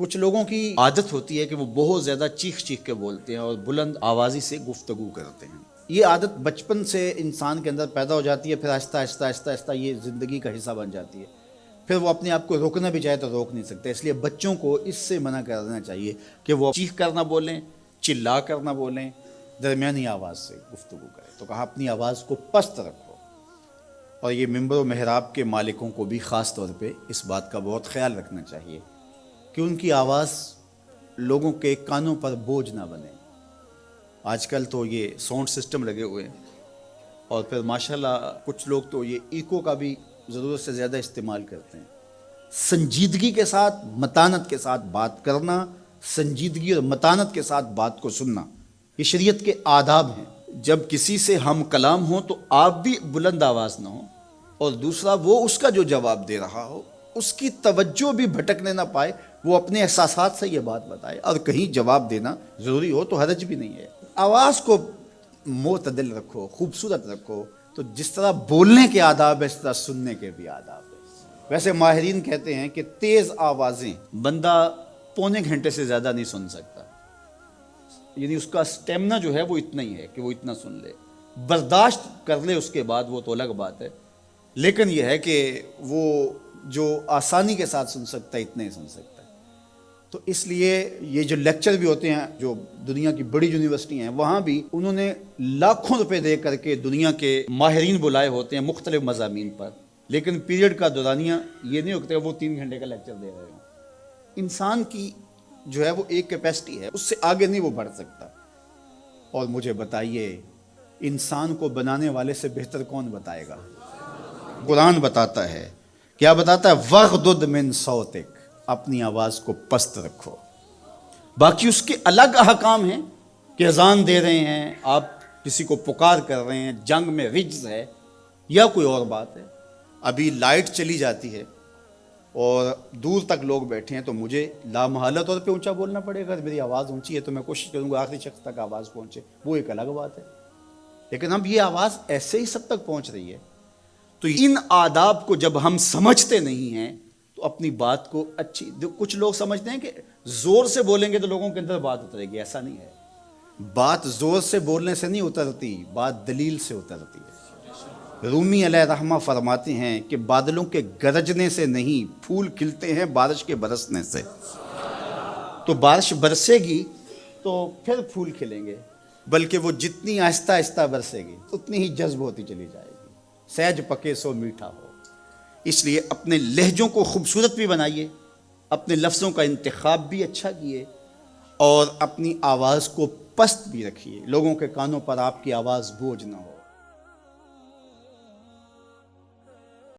کچھ لوگوں کی عادت ہوتی ہے کہ وہ بہت زیادہ چیخ چیخ کے بولتے ہیں اور بلند آوازی سے گفتگو کرتے ہیں. یہ عادت بچپن سے انسان کے اندر پیدا ہو جاتی ہے، پھر آہستہ آہستہ آہستہ آہستہ یہ زندگی کا حصہ بن جاتی ہے. پھر وہ اپنے آپ کو روکنا بھی چاہے تو روک نہیں سکتے. اس لیے بچوں کو اس سے منع کر دینا چاہیے کہ وہ چیخ کر نہ بولیں، چلا کر نہ بولیں، درمیانی آواز سے گفتگو کریں. تو کہا اپنی آواز کو پست رکھو. اور یہ ممبر و محراب کے مالکوں کو بھی خاص طور پہ اس بات کا بہت خیال رکھنا چاہیے کہ ان کی آواز لوگوں کے کانوں پر بوجھ نہ بنے. آج کل تو یہ ساؤنڈ سسٹم لگے ہوئے ہیں اور پھر ماشاءاللہ کچھ لوگ تو یہ ایکو کا بھی ضرورت سے زیادہ استعمال کرتے ہیں. سنجیدگی کے ساتھ متانت کے ساتھ بات کرنا، سنجیدگی اور متانت کے ساتھ بات کو سننا، یہ شریعت کے آداب ہیں. جب کسی سے ہم کلام ہوں تو آپ بھی بلند آواز نہ ہوں، اور دوسرا وہ اس کا جو جواب دے رہا ہو اس کی توجہ بھی بھٹکنے نہ پائے، وہ اپنے احساسات سے یہ بات بتائے. اور کہیں جواب دینا ضروری ہو تو حرج بھی نہیں ہے. آواز کو معتدل رکھو، خوبصورت رکھو. تو جس طرح بولنے کے آداب ہے اس طرح سننے کے بھی آداب ہے. ویسے ماہرین کہتے ہیں کہ تیز آوازیں بندہ پونے گھنٹے سے زیادہ نہیں سن سکتا، یعنی اس کا سٹیمنا جو ہے وہ اتنا ہی ہے کہ وہ اتنا سن لے. برداشت کر لے اس کے بعد وہ تو الگ بات ہے، لیکن یہ ہے کہ وہ جو آسانی کے ساتھ سن سکتا ہے اتنا ہی سن سکتا ہے. تو اس لیے یہ جو لیکچر بھی ہوتے ہیں جو دنیا کی بڑی یونیورسٹی ہیں وہاں بھی انہوں نے لاکھوں روپے دے کر کے دنیا کے ماہرین بلائے ہوتے ہیں مختلف مضامین پر، لیکن پیریڈ کا دورانیہ یہ نہیں ہوتا وہ 3 گھنٹے کا لیکچر دے رہے ہوں. انسان کی جو ہے وہ ایک کیپیسٹی ہے، اس سے آگے نہیں وہ بڑھ سکتا. اور مجھے بتائیے انسان کو بنانے والے سے بہتر کون بتائے گا؟ قرآن بتاتا ہے، کیا بتاتا ہے؟ وَغْضُضْ مِنْ صَوْتِكَ، اپنی آواز کو پست رکھو. باقی اس کے الگ احکام ہیں کہ اذان دے رہے ہیں، آپ کسی کو پکار کر رہے ہیں، جنگ میں رجز ہے یا کوئی اور بات ہے. ابھی لائٹ چلی جاتی ہے اور دور تک لوگ بیٹھے ہیں تو مجھے لامحالہ طور پہ اونچا بولنا پڑے گا. میری آواز اونچی ہے تو میں کوشش کروں گا آخری شخص تک آواز پہنچے، وہ ایک الگ بات ہے. لیکن اب یہ آواز ایسے ہی سب تک پہنچ رہی ہے. تو ان آداب کو جب ہم سمجھتے نہیں ہیں تو اپنی بات کو اچھی، کچھ لوگ سمجھتے ہیں کہ زور سے بولیں گے تو لوگوں کے اندر بات اترے گی. ایسا نہیں ہے. بات زور سے بولنے سے نہیں اترتی، بات دلیل سے اترتی ہے. رومی علیہ رحمہ فرماتے ہیں کہ بادلوں کے گرجنے سے نہیں، پھول کھلتے ہیں بارش کے برسنے سے. تو بارش برسے گی تو پھر پھول کھلیں گے، بلکہ وہ جتنی آہستہ آہستہ برسے گی اتنی ہی جذب ہوتی چلی جائے گی. سہج پکے سو میٹھا ہو. اس لیے اپنے لہجوں کو خوبصورت بھی بنائیے، اپنے لفظوں کا انتخاب بھی اچھا کیے، اور اپنی آواز کو پست بھی رکھیے. لوگوں کے کانوں پر آپ کی آواز بوجھ نہ ہو.